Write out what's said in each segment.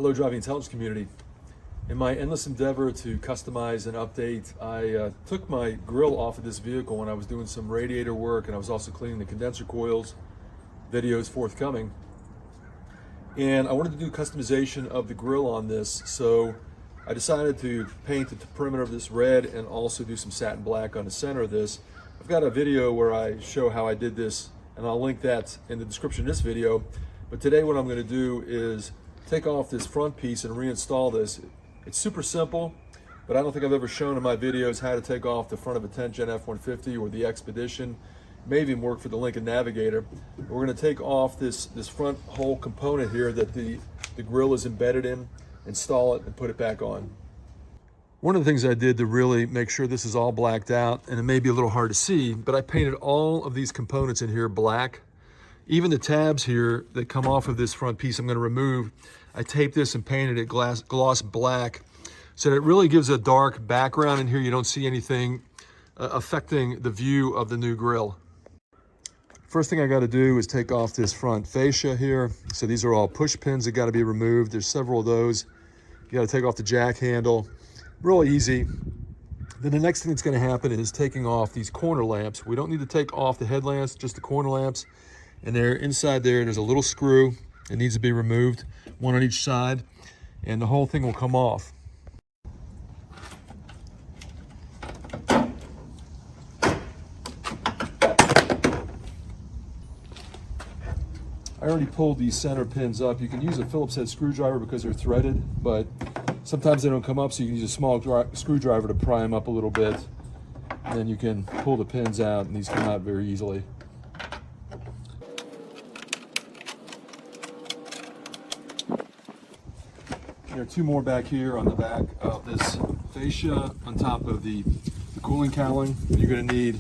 Hello, driving intelligence community. In my endless endeavor to customize and update, I took my grill off of this vehicle when I was doing some radiator work, and I was also cleaning the condenser coils. Videos forthcoming. And I wanted to do customization of the grill on this, so I decided to paint the perimeter of this red and also do some satin black on the center of this. I've got a video where I show how I did this, and I'll link that in the description of this video. But today what I'm going to do is take off this front piece and reinstall this. It's super simple, but I don't think I've ever shown in my videos how to take off the front of a 10th Gen F150 or the Expedition. It may even work for the Lincoln Navigator. We're going to take off this front whole component here that the grill is embedded in, install it, and put it back on. One of the things I did to really make sure this is all blacked out, and it may be a little hard to see, but I painted all of these components in here black. Even the tabs here that come off of this front piece I'm going to remove, I taped this and painted it gloss black so that it really gives a dark background in here. You don't see anything affecting the view of the new grill. First thing I got to do is take off this front fascia here. So these are all push pins that got to be removed. There's several of those. You got to take off the jack handle. Real easy. Then the next thing that's going to happen is taking off these corner lamps. We don't need to take off the headlamps, just the corner lamps. And there, inside there's a little screw that needs to be removed, one on each side, and the whole thing will come off. I already pulled these center pins up. You can use a Phillips head screwdriver because they're threaded, but sometimes they don't come up, so you can use a small screwdriver to pry them up a little bit. And then you can pull the pins out, and these come out very easily. There are two more back here on the back of this fascia on top of the cooling cowling. You're going to need,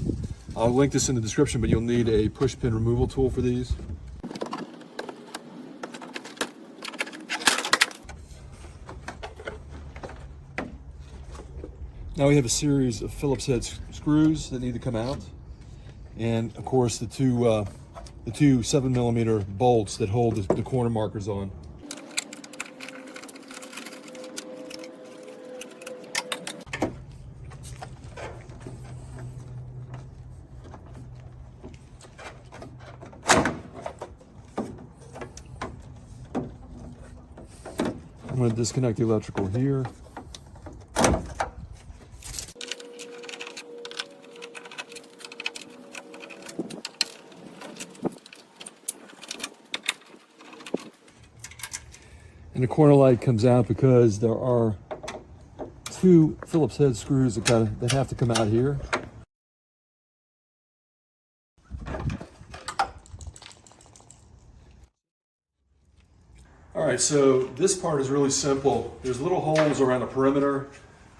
I'll link this in the description, but you'll need a push pin removal tool for these. Now we have a series of Phillips head screws that need to come out, and of course the two 7mm bolts that hold the corner markers on. I'm going to disconnect the electrical here. And the corner light comes out because there are two Phillips head screws that have to come out here. All right, so this part is really simple. There's little holes around the perimeter,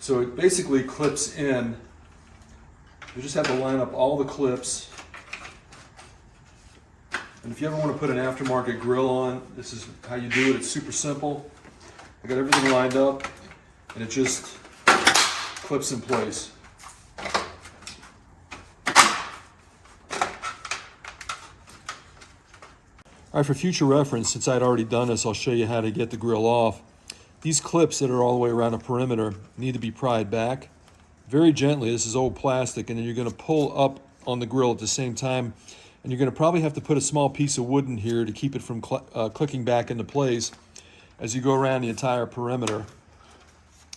so it basically clips in. You just have to line up all the clips. And if you ever want to put an aftermarket grill on, this is how you do it. It's super simple. I got everything lined up, and it just clips in place. All right, for future reference, since I'd already done this, I'll show you how to get the grill off. These clips that are all the way around the perimeter need to be pried back very gently. This is old plastic, and then you're going to pull up on the grill at the same time. And you're going to probably have to put a small piece of wood in here to keep it from clicking back into place as you go around the entire perimeter.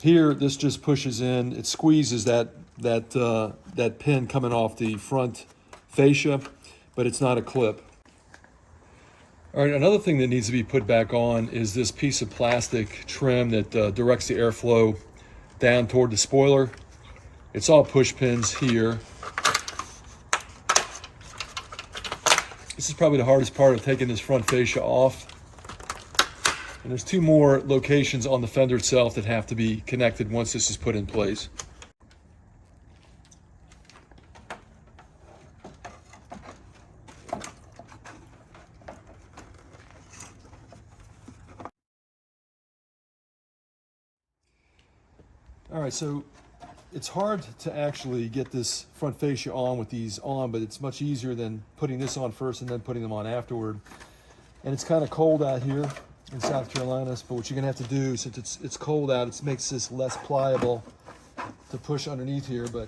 Here, this just pushes in. It squeezes that pin coming off the front fascia, but it's not a clip. All right, another thing that needs to be put back on is this piece of plastic trim that directs the airflow down toward the spoiler. It's all push pins here. This is probably the hardest part of taking this front fascia off. And there's two more locations on the fender itself that have to be connected once this is put in place. All right, so it's hard to actually get this front fascia on with these on, but it's much easier than putting this on first and then putting them on afterward. And it's kind of cold out here, in South Carolina. But what you're gonna have to do, since it's cold out, it makes this less pliable to push underneath here, but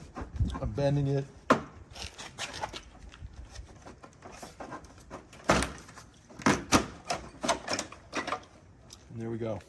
I'm bending it. And there we go.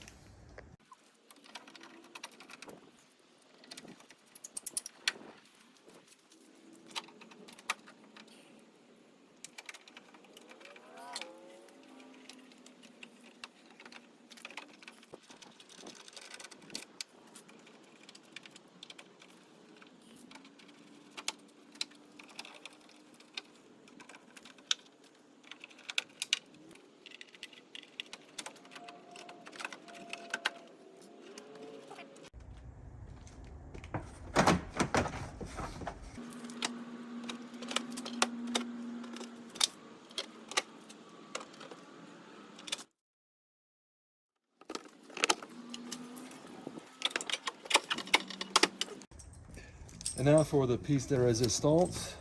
And now for the piece de resistance.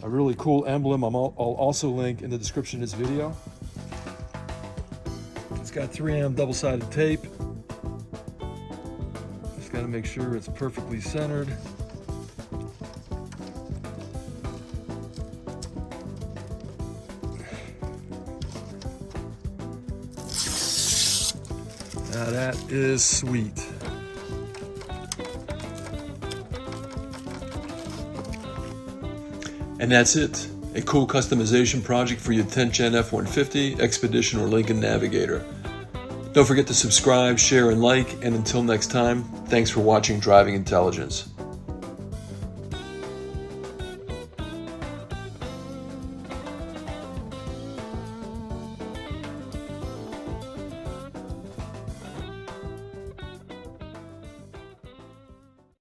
A really cool emblem I'll also link in the description of this video. It's got 3M double-sided tape. Just got to make sure it's perfectly centered. Now that is sweet. And that's it. A cool customization project for your 10th Gen F150, Expedition, or Lincoln Navigator. Don't forget to subscribe, share, and like. And until next time, thanks for watching Driving Intelligence.